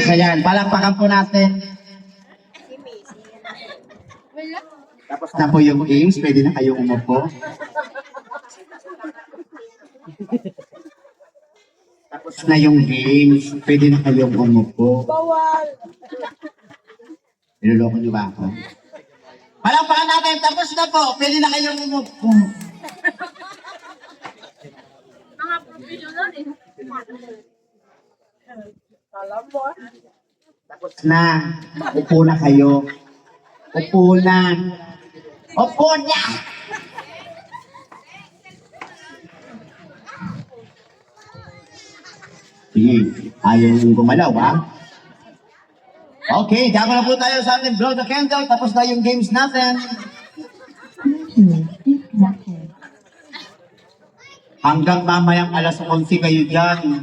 Ayan, palakpakan po natin. Tapos na po yung games, pwede na kayong umupo. Tapos na yung games, pwede na kayong umupo. Bawal. Niloloko niyo ba ako? Palakpakan natin, tapos na po, pwede na kayong umupo. Mga professional eh. Alam mo ah. Tapos na, upo na kayo. Upo na. Upo na! Sige, ayaw yung gumalaw, ha? Okay, dako na po tayo sa ating blow the candle. Tapos na yung games natin. Hanggang mamayang alas 11 kayo dyan.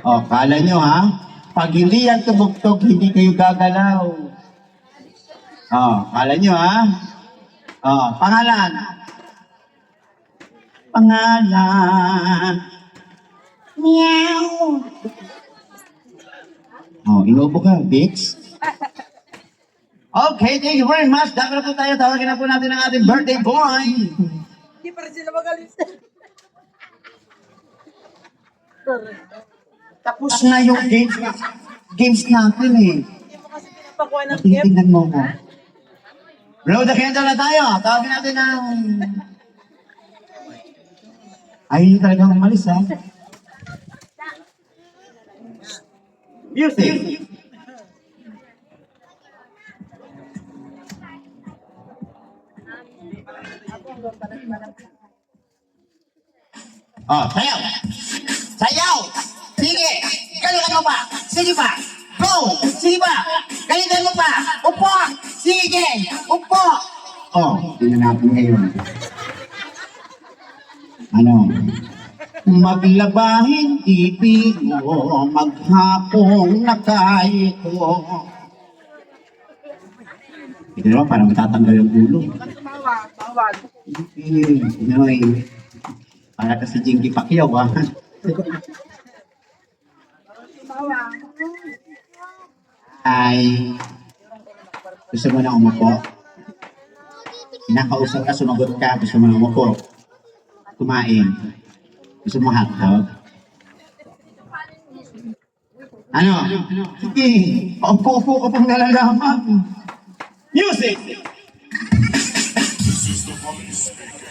O, kala nyo, ha? Pag hindi yan tumugtog, hindi kayo gagalaw. O, kala nyo, ha? O, pangalan. Pangalan. Meow. Oh, inuubo ka, Bix. Okay, thank you very much. Dako na po tayo. Tawagin na po natin ang ating birthday boy. Hindi pa rin sila magaling. Tapos na yung games natin eh. Hindi mo kasi pinapakuha ng gift. Tingnan mo ko. Blow the candle na tayo. Tawagin natin ang... Ayun talagang umalis ha. Music. Oh, sayaw! Sayaw! Sige! Galingan mo pa! Sige pa! Go! Sige pa! Galingan mo pa! Upo! Sige! Upo! Oh, tingnan natin ngayon. Ano? Maglaba hindi bigo, maghapong nakain ko. Ito naman, parang matatanggal yung ulo. Bawal. Pinoy. Para kasi Jinky Pacquiao, ha? Bawal. Ay, gusto mo na umupo? Kinakausap ka, sumagot ka, gusto mo na umupo? Kumain. Gusto mo hotdog? Ano? Sige, paupo-upo ka pang nalalaman. Music! This is the police speaking.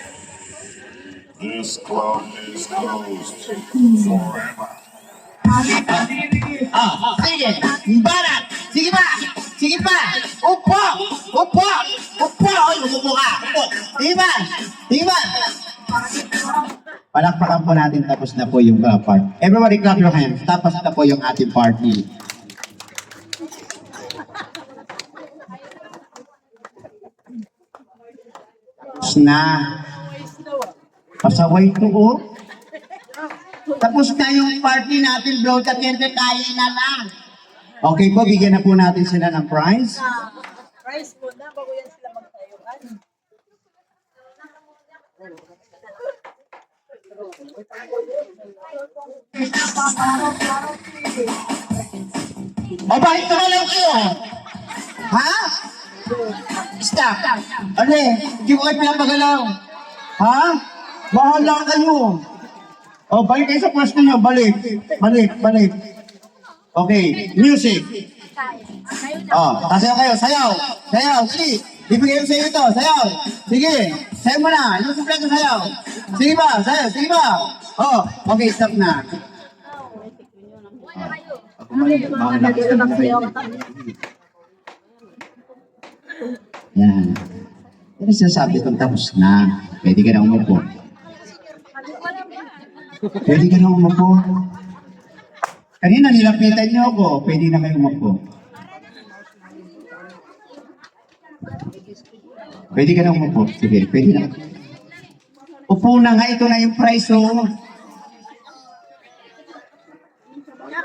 This club is closed forever. Ah, sige! Barat! Sige pa! Sige pa! Upo! Upo! Upo! Oy, umupo ka! Upo! Sige pa! Sige pa! Palakpakan po natin, tapos na po yung part. Everybody clap your hands. Tapos na po yung ating party. Tapos na. Pasaway to, oh. Tapos na yung party natin, bro. Tatente, kaya na lang. Okay po, bigyan na po natin sila ng prize. Rice muna bago yan sila magtayuan. O, bakit tumalaw kayo? Ha? Stop. Ano eh, hindi ko kayo pinapagalaw. Ha? Bahala kayo. O, balik kayo sa pwesto nyo. Balik. Balik, balik. Okay, music. O, sasayaw kayo. Sayaw. Sayaw, sige. Bibigay ko sa iyo ito. Sayaw. Sige. Sayaw mo na. Yung kompleto sayaw. Sige ba? Sayaw. Sige ba? O, okay, stop na. Yan. Ano sinasabi kong tapos na? Pwede ka na umupo. Pwede ka na umupo. Kanina nilapitan niyo ako. Pwede na kayo umupo. Pwede ka na umupo. Sige, pwede na. Upo na nga. Ito na yung price, oh.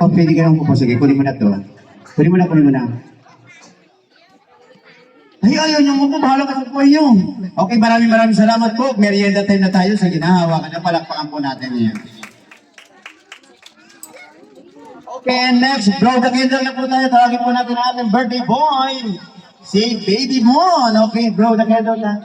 Oh, pwede ka na umupo. Sige, kunin mo na to. Kunin mo na, kunin mo na. Ay, ayaw niyo mo po. Bahala ka sa buhay niyo. Okay, maraming salamat po. Merienda time na tayo. Sige, nahawakan na. Palakpakan po natin yan. Okay, and next, blow the candle na po tayo. Tawagin po natin ang ating birthday boy. Si Baby Mon. Okay, blow the candle na.